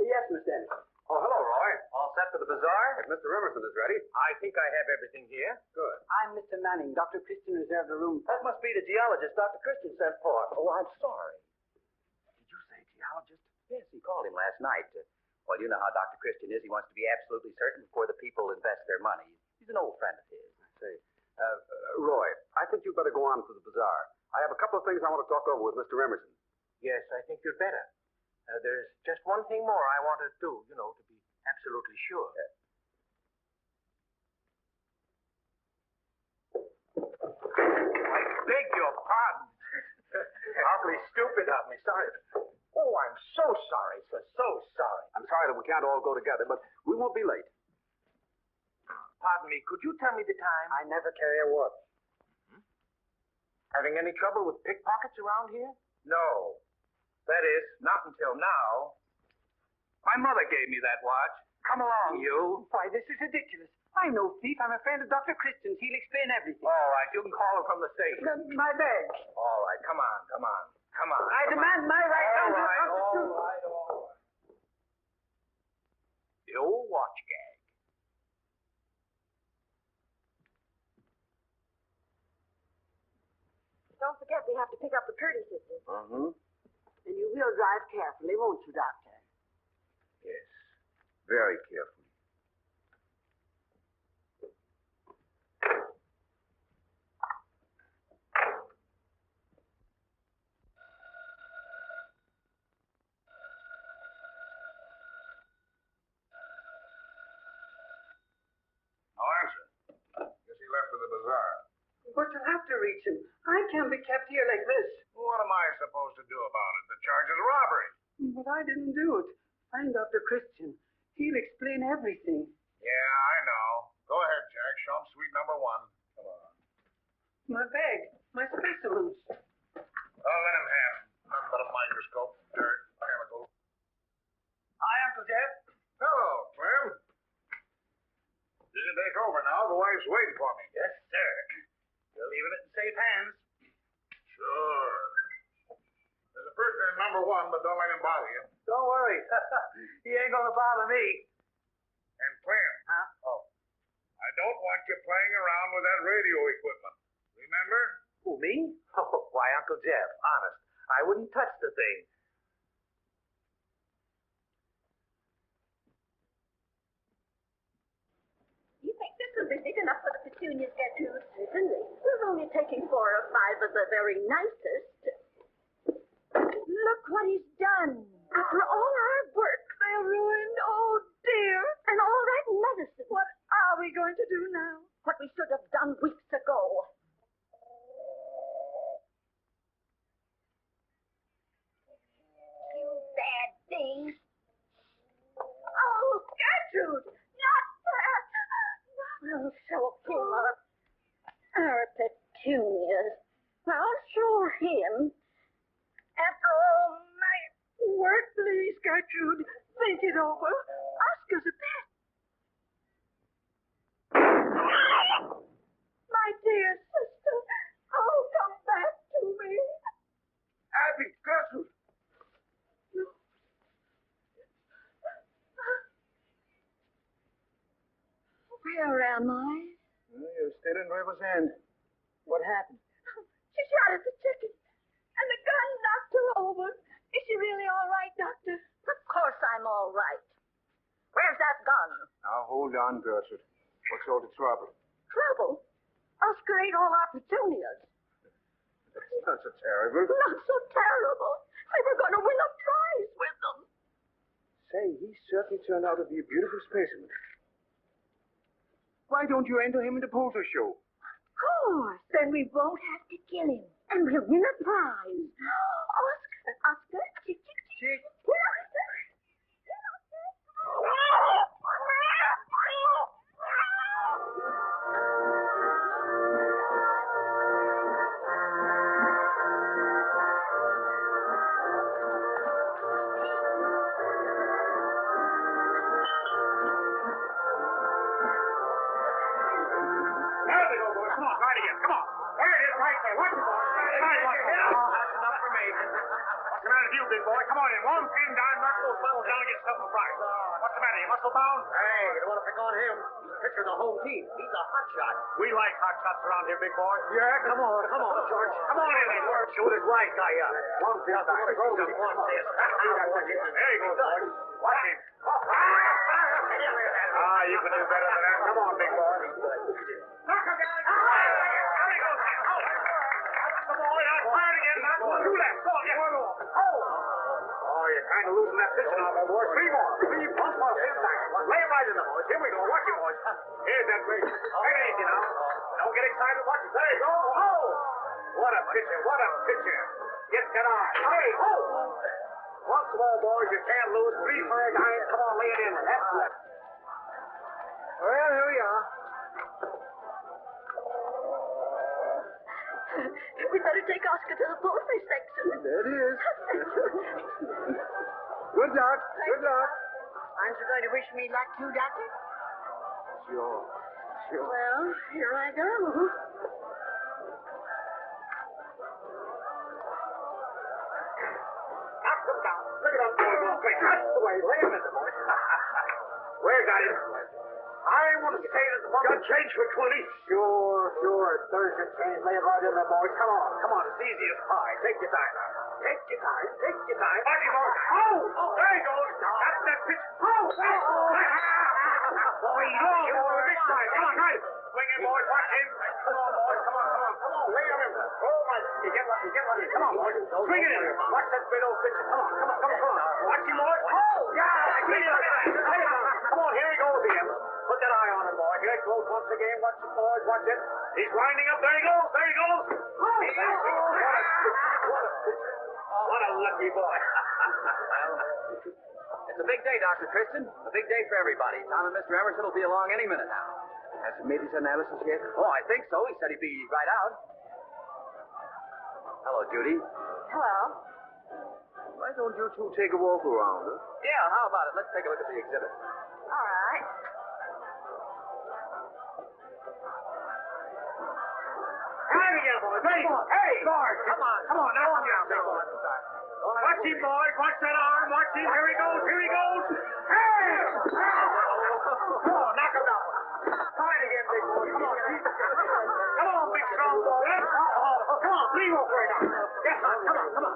Yes, Mr. Anderson. Oh, hello, Roy. All set for the bazaar? If Mr. Emerson is ready. I think I have everything here. Good. I'm Mr. Manning. Dr. Christian reserved a room. That must be the geologist Dr. Christian sent for. Oh, I'm sorry. Did you say geologist? Yes, he called him last night. Well, you know how Dr. Christian is. He wants to be absolutely certain before the people invest their money. He's an old friend of his. I see. Roy, I think you'd better go on to the bazaar. I have a couple of things I want to talk over with Mr. Emerson. Yes, I think you'd better. There's just one thing more I want to do, to be absolutely sure. I beg your pardon. Awfully stupid of me. Sorry. Oh, I'm so sorry, sir. So sorry. I'm sorry that we can't all go together, but we won't be late. Pardon me. Could you tell me the time? I never carry a watch. Having any trouble with pickpockets around here? No. That is, not until now. My mother gave me that watch. Come along, you. Why, this is ridiculous. I'm no thief. I'm a friend of Dr. Christian's. He'll explain everything. All right, you can call her from the station. My bag. All right, come on. I demand my right All under the right. Constitution. The old watch gag. Don't forget we have to pick up the Purdy sisters. Mm-hmm. And you will drive carefully, won't you, Doctor? Yes. Very carefully. No answer. Guess he left for the bazaar. But you'll have to reach him. I can't be kept here like this. What am I supposed to do about it? The charge is robbery. But I didn't do it. Find Dr. Christian. He'll explain everything. Yeah, I know. Go ahead, Jack. Show him sweet number one. Come on. My bag. My specimens. Oh, let him have it. Nothing but a microscope, dirt, chemicals. Hi, Uncle Jeff. Hello, Clem. You can take over now. The wife's waiting for me. Yes, sir. You're leaving it in safe hands. but don't let him bother you. Don't worry. He ain't gonna bother me. And Clem, Huh? Oh. I don't want you playing around with that radio equipment. Remember? Who, me? Oh, why, Uncle Jeff, honest, I wouldn't touch the thing. You think this will be big enough for the petunias, Gertrude? Certainly. We're only taking 4 or 5 of the very nicest. Look what he's done. After all our work, they're ruined. Oh, dear. And all that medicine. What are we going to do now? What we should have done weeks ago. You bad thing. Oh, Gertrude. Not that. I'll show him our petunias. I'll show him. After all my work, please, Gertrude, think it over. Oscar's a pet. My dear sister, oh, come back to me. Abby, Gertrude. Where am I? Well, you're still in River's End. What happened? She shot at the chicken, and the gun knocked her over. Is she really all right, Doctor? Of course I'm all right. Where's that gun? Now, hold on, Gertrude. What's all the trouble? Trouble? Oscar ate all our petunias. That's not so terrible. Not so terrible. We were going to win a prize with them. Say, he certainly turned out to be a beautiful specimen. Why don't you enter him in the poultry show? Of course. Then we won't have to kill him. And we'll win a prize. Oscar, chick, chick, chick. There we go, boys. Come on, try it again. Come on. There it is, right there. Watch it, boys. Oh, that's enough for me. What's the matter with you, big boy? Come on in. 1 pin down, knock those bottles down and get yourself a prize. What's the matter? You muscle bound? Hey, you don't want to pick on him. He's the pitcher of the whole team. He's a hot shot. We like hot shots around here, big boy. Yeah, come on, George. Come on in, big boy. Shoot his wise guy up. One pin down. There you go, boy. Watch him. Ah, you can do better than that. Come on, big boy. Knock him down. There he goes. Come on, now. Fire it again. Knock one. 2 left. Go on, yes. Oh, you're kind of losing that pitch now, boy. 3 more. 3 pumps more. Lay him right in there, boys. Here we go. Watch him, boys. Here's that great. Take it easy now. Don't get excited. Watch it. There you go. Oh! What a pitcher. What a pitcher. Get that eye. Hey, ho! Once more, boys. You can't lose. 3 for a guy. Come on, lay it in. That's it. Well, here we are. We better take Oscar to the poultry section. There it is. Good luck. Good luck. Aren't you going to wish me luck too, Doctor? Sure. Well, here I go. Knock him down. Look at that boy. That's the way. Lay him in the boys. Where got him? I want to say that the ball got change for 20. Sure. Thursday change. Lay it right in there, boys. Come on. It's easy as pie. Take your time. Watch him, boys. Oh, there he goes. That's that pitch. Oh. Boy, the big prize. Come on, right. Swing him, boys. Watch him. Come on, boys. Come on. Lay him in. Oh, my. You get lucky. Come on, boys. Swing it in. Watch that great old pitcher. Come on. Watch him, boys. Oh, yeah. Come on, here he goes again. Put that eye on him, boy. Here it goes once again. Watch it, boys. Watch it. He's winding up. There he goes. What a lucky boy. It's a big day, Dr. Christian. A big day for everybody. Tom and Mr. Emerson will be along any minute now. Has he made his analysis yet? Oh, I think so. He said he'd be right out. Hello, Judy. Hello. Why don't you two take a walk around, huh? Yeah, how about it? Let's take a look at the exhibit. All right. Hey, again, boys. Hey, guard. Come on. Now I'm down, big boy. Watch him, boys. Watch that arm. Watch him. Here he goes. Here he goes. Hey! Come on, knock him down. Try it again, big boy. Come on. Come on, big strong boy. Come on, three more for it now. Yes, come on, come on.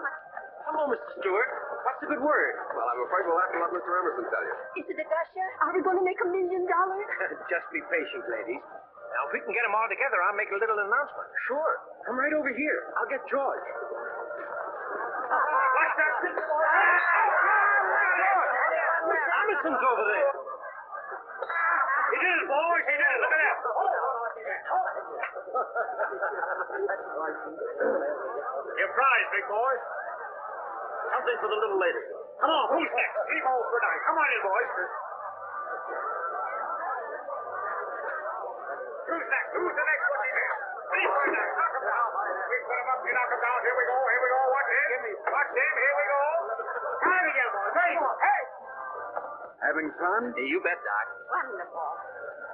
Hello, Mr. Stewart. What's the good word? Well, I'm afraid we'll have to let Mr. Emerson tell you. Is it a gusher? Are we going to make $1 million? Just be patient, ladies. Now, if we can get them all together, I'll make a little announcement. Sure. Come right over here. I'll get George. Watch that. Emerson's over there. He did it, boys. He did it. Look at that. Your prize, big boy. Something for the little lady. Come on, who's next? 3 balls for 9. Come on in, boys. Who's next? Who's the next one? 3 for 9. Knock him down. We put him up. You knock him down. Here we go. Here we go. Watch him. Watch him. Here we go. Time again, boys. Hey. Hey. Having fun? You bet, Doc. Wonderful.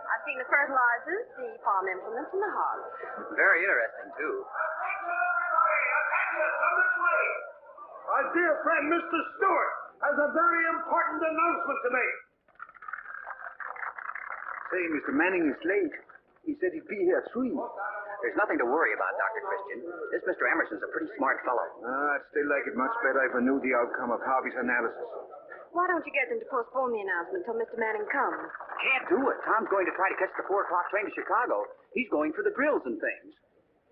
I've seen the fertilizers, the farm implements, and the hogs. Very interesting, too. My dear friend, Mr. Stewart, has a very important announcement to make. Say, Mr. Manning is late. He said he'd be here at 3. There's nothing to worry about, Dr. Christian. This Mr. Emerson's a pretty smart fellow. I'd still like it much better if I knew the outcome of Harvey's analysis. Why don't you get them to postpone the announcement till Mr. Manning comes? Can't do it. Tom's going to try to catch the 4 o'clock train to Chicago. He's going for the drills and things.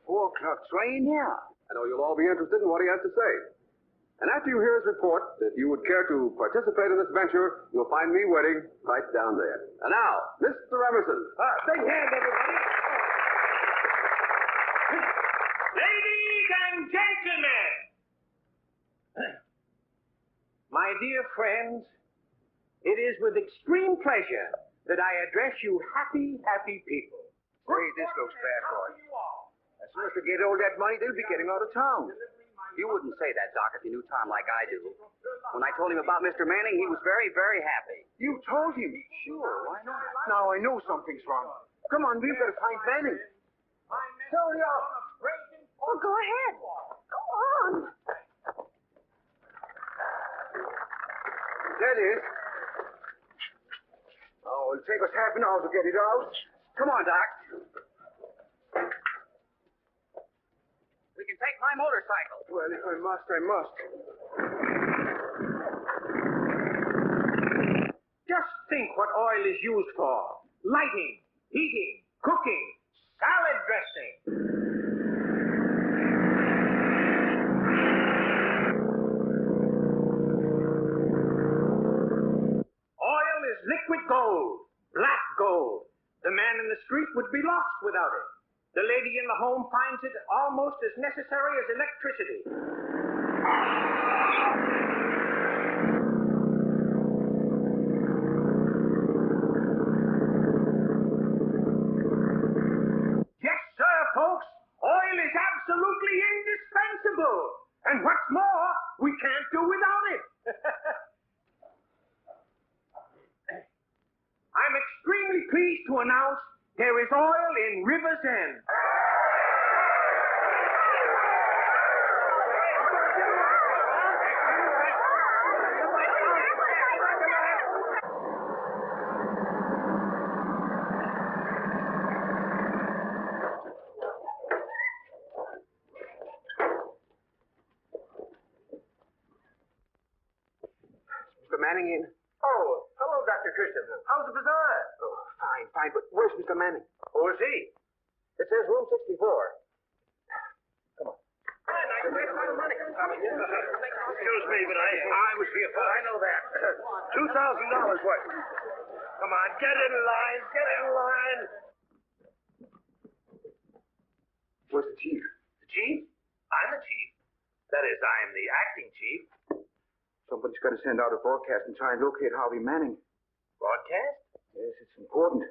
4 o'clock train? Yeah. I know you'll all be interested in what he has to say. And after you hear his report, if you would care to participate in this venture, you'll find me waiting right down there. And now, Mr. Emerson. Big hand, everybody. Ladies and gentlemen, my dear friends, it is with extreme pleasure that I address you happy, happy people. Say, this looks bad, boy. As soon as they get all that money, they'll be getting out of town. You wouldn't say that, Doc, if you knew Tom like I do. When I told him about Mr. Manning, he was very, very happy. You told him? Sure, why not? Now I know something's wrong. Come on, we've got to find Manning. Hurry up. Oh, go ahead. Go on. That is. Oh, it'll take us half an hour to get it out. Come on, Doc. We can take my motorcycle. Well, if I must, I must. Just think what oil is used for. Lighting, heating, cooking, salad dressing. Oil is liquid gold, black gold. The man in the street would be lost without it. The lady in the home finds it almost as necessary as electricity. Yes, sir, folks. Oil is absolutely indispensable. And what's more, we can't do without it. I'm extremely pleased to announce there is oil in River's End. Mr. Manning in? Oh, hello, Dr. Christian. How's the bazaar? Oh, fine, but where's Mr. Manning? Who is he? It says room 64. Excuse me, but I was here first. I know that. $2,000 worth. Come on, get in line. Get in line. Where's the chief? The chief? I'm the chief. That is, I'm the acting chief. Somebody's got to send out a broadcast and try and locate Harvey Manning. Broadcast? Yes, it's important.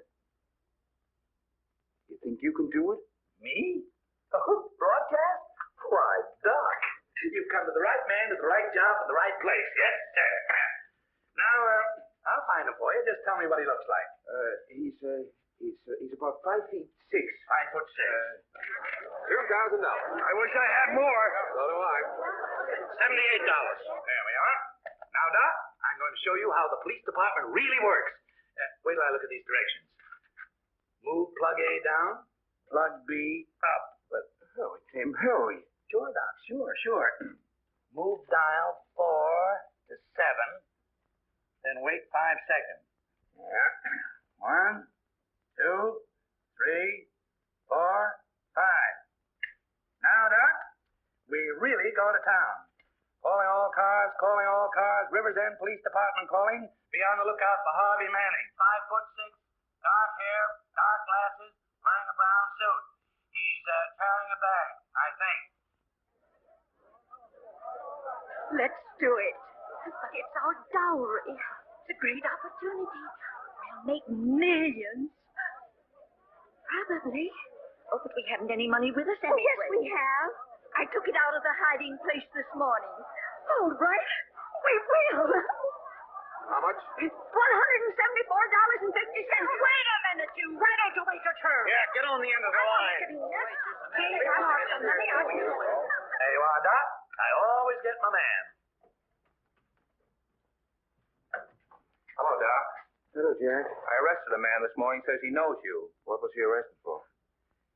You think you can do it? Me? Oh, broadcast? Why, Doc, you've come to the right man at the right job at the right place. Yes, sir. Now, I'll find him for you. Just tell me what he looks like. He's about 5'6". 5'6". $2,000. I wish I had more. So do I. There we are. Now, Doc, I'm going to show you how the police department really works. Wait till I look at these directions. Move plug A down, plug B up. But hurry, Tim, hurry. Sure, Doc, sure. Move dial 4 to 7, then wait 5 seconds. Yeah. 1, 2, 3, 4, 5. Now, Doc, we really go to town. Calling all cars. Rivers End Police Department calling. Be on the lookout for Harvey Manning. 5'6", dark hair, dark glasses, wearing a brown suit. He's carrying a bag, I think. Let's do it. But it's our dowry. It's a great opportunity. We'll make millions. Probably. Oh, but we haven't any money with us anyway. Oh, yes, we have. I took it out of the hiding place this morning. All right. We will. How much? $174.50. Wait a minute, you. Why don't you wait your turn? Yeah, get on the end of the line. There you are, Doc. I always get my man. Hello, Doc. Hello, Jack. I arrested a man this morning. Says he knows you. What was he arrested for?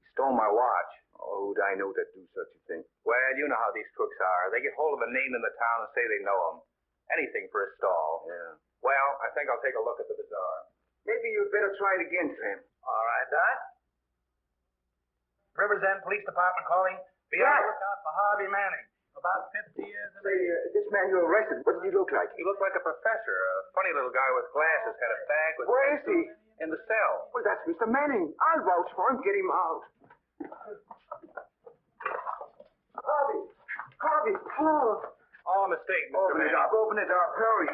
He stole my watch. Oh, who'd I know that do such a thing? Well, you know how these crooks are. They get hold of a name in the town and say they know him. Anything for a stall. Yeah. Well, I think I'll take a look at the bazaar. Maybe you'd better try it again, Tim. All right, Doc. Rivers End Police Department calling. Be on the lookout for Harvey Manning. About 50 years of age. This man you arrested, what did he look like? He looked like a professor. A funny little guy with glasses. Had a bag with... Where is he? In the cell. Well, that's Mr. Manning. I'll vouch for him. Get him out. Harvey, Paul. All a mistake, Mr. Open it Manning. up, hurry.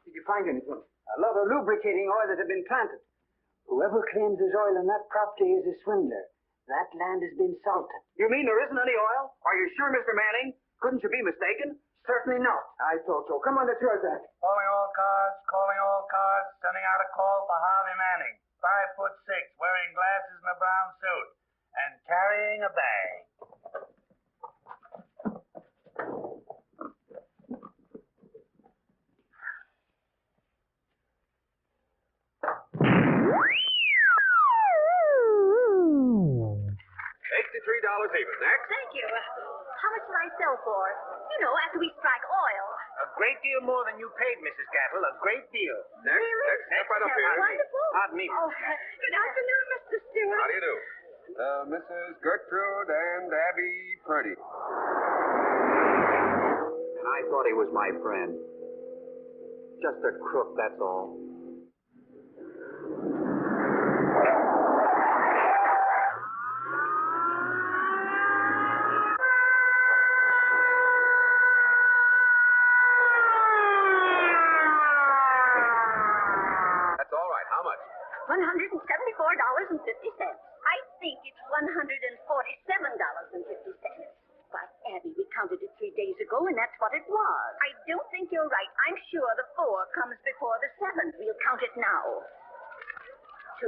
Did you find anything? A lot of lubricating oil that had been planted. Whoever claims there's oil on that property is a swindler. That land has been salted. You mean there isn't any oil? Are you sure, Mr. Manning? Couldn't you be mistaken? Certainly not. I thought so. Come on, let's hear that. Calling all cars, sending out a call for Harvey Manning. 5'6", wearing glasses and a brown suit, and carrying a bag. $63 even. Next. Thank you. How much will I sell for? You know, after we strike oil. A great deal more than you paid, Mrs. Gattle. A great deal. Next. Step right up here. Wonderful. Pardon me. Oh, good afternoon, Mr. Stewart. How do you do? Mrs. Gertrude and Abby Purdy. I thought he was my friend. Just a crook, that's all. $174.50. I think it's $147.50. Why, Abby, we counted it 3 days ago, and that's what it was. I don't think you're right. I'm sure the 4 comes before the 7. We'll count it now. 2.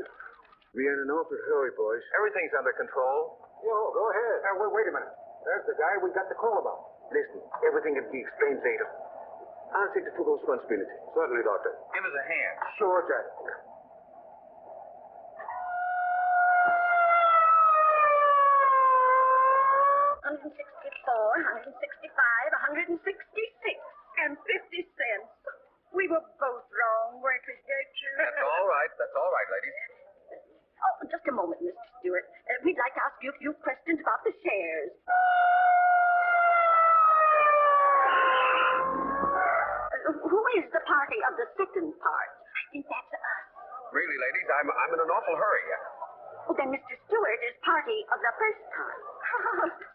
We're in an awful hurry, boys. Everything's under control. Go ahead. Wait a minute. There's the guy we got the call about. Listen, everything will be explained later. I'll take the full responsibility. Certainly, Doctor. Give us a hand. Sure, Jack. $166, We were both wrong, weren't we, Gertrude? That's all right, ladies. Oh, just a moment, Mr. Stewart. We'd like to ask you a few questions about the shares. Who is the party of the second part? I think that's us. Really, ladies, I'm in an awful hurry. Well, then Mr. Stewart is party of the first part.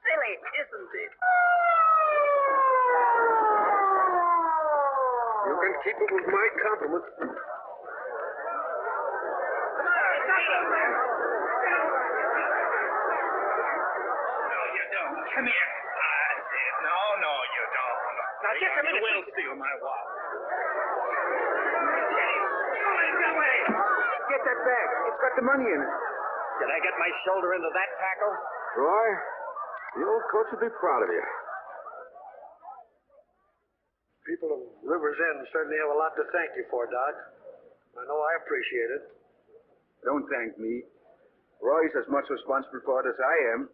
Silly, isn't it? You can keep it with my compliments. Come here. That's it. No, you don't. Now, just a minute. You will steal my watch. Get that bag. It's got the money in it. Did I get my shoulder into that tackle? Roy, The old coach would be proud of you. People of River's End certainly have a lot to thank you for, Doc. I know I appreciate it. Don't thank me. Roy's as much responsible for it as I am.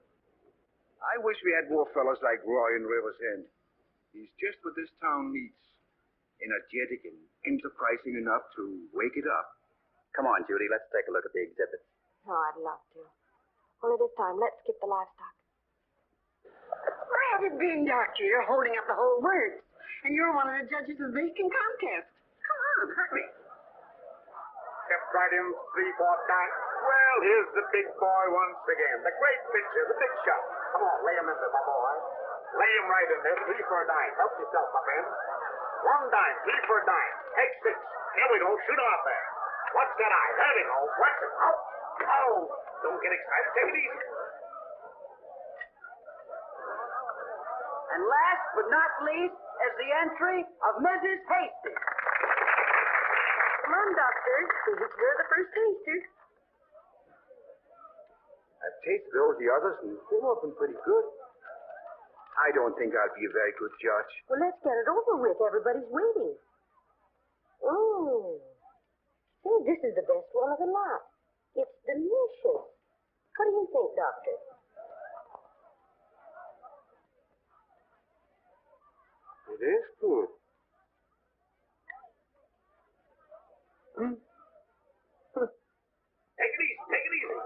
I wish we had more fellows like Roy in River's End. He's just what this town needs. Energetic and enterprising enough to wake it up. Come on, Judy, let's take a look at the exhibits. Oh, I'd love to. Only this time, let's skip the livestock. Where has it been, Doctor? You're holding up the whole works. And you're one of the judges of the baking contest. Come on, hurry. Step right in, 3-4 time. Well, here's the big boy once again. The great pitcher, the big shot. Come on, lay him in there, my boy. Lay him right in there, 3 for a dime. Help yourself, my friend. 1 dime, 3 for a dime. Take 6. Here we go. Shoot off there. Watch that eye. There we go. Watch it. Out. Oh, don't get excited. Take it easy. And last but not least is the entry of Mrs. Hastings. Come on, Doctor. You're the first taster. I've tasted all the others, and they've all been pretty good. I don't think I'll be a very good judge. Well, let's get it over with. Everybody's waiting. Oh. Say, this is the best one of the lot. It's delicious. What do you think, Doctor? It is good. Take it easy. Take it easy.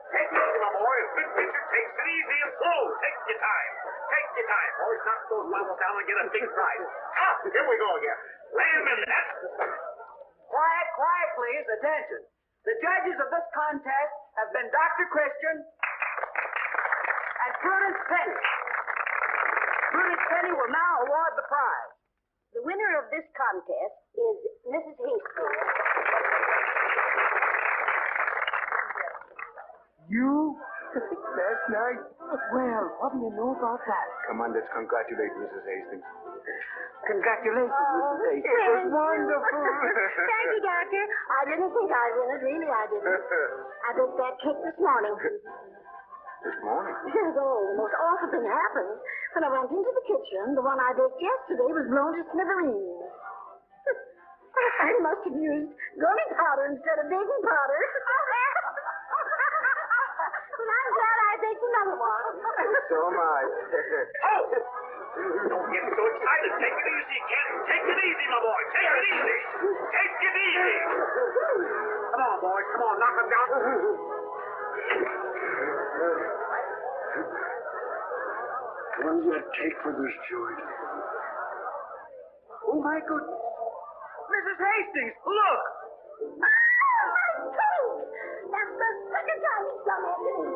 Take it easy, my boy. A good pitcher takes it easy and slow. Take your time. Take your time, boys. Knock those levels down and get a big prize. Ah, here we go again. Lay him in there. Quiet, quiet, please. Attention. The judges of this contest have been Dr. Christian and Prudence Penny. Prudence Penny will now award the prize. The winner of this contest is Mrs. Hastings. You? Last night? Well, what do you know about that? Come on, let's congratulate Mrs. Hastings. Congratulations, Mrs. Hastings. It was wonderful. Thank you, Doctor. I didn't think I'd win it. Really, I didn't. I baked that cake this morning. This morning? Yes, oh, the most awful thing happened. When I went into the kitchen, the one I baked yesterday was blown to smithereens. I must have used gummy powder instead of baking powder. But I'm glad I baked another one. So am I. Oh! Don't get so excited. Take it easy, Ken. Take it easy, my boy. Take it easy. Take it easy. Come on, boys. Come on. Knock him down. What does that take for this joint? Oh, my goodness. Mrs. Hastings, look! My tooth! That's the second time he's done that to me.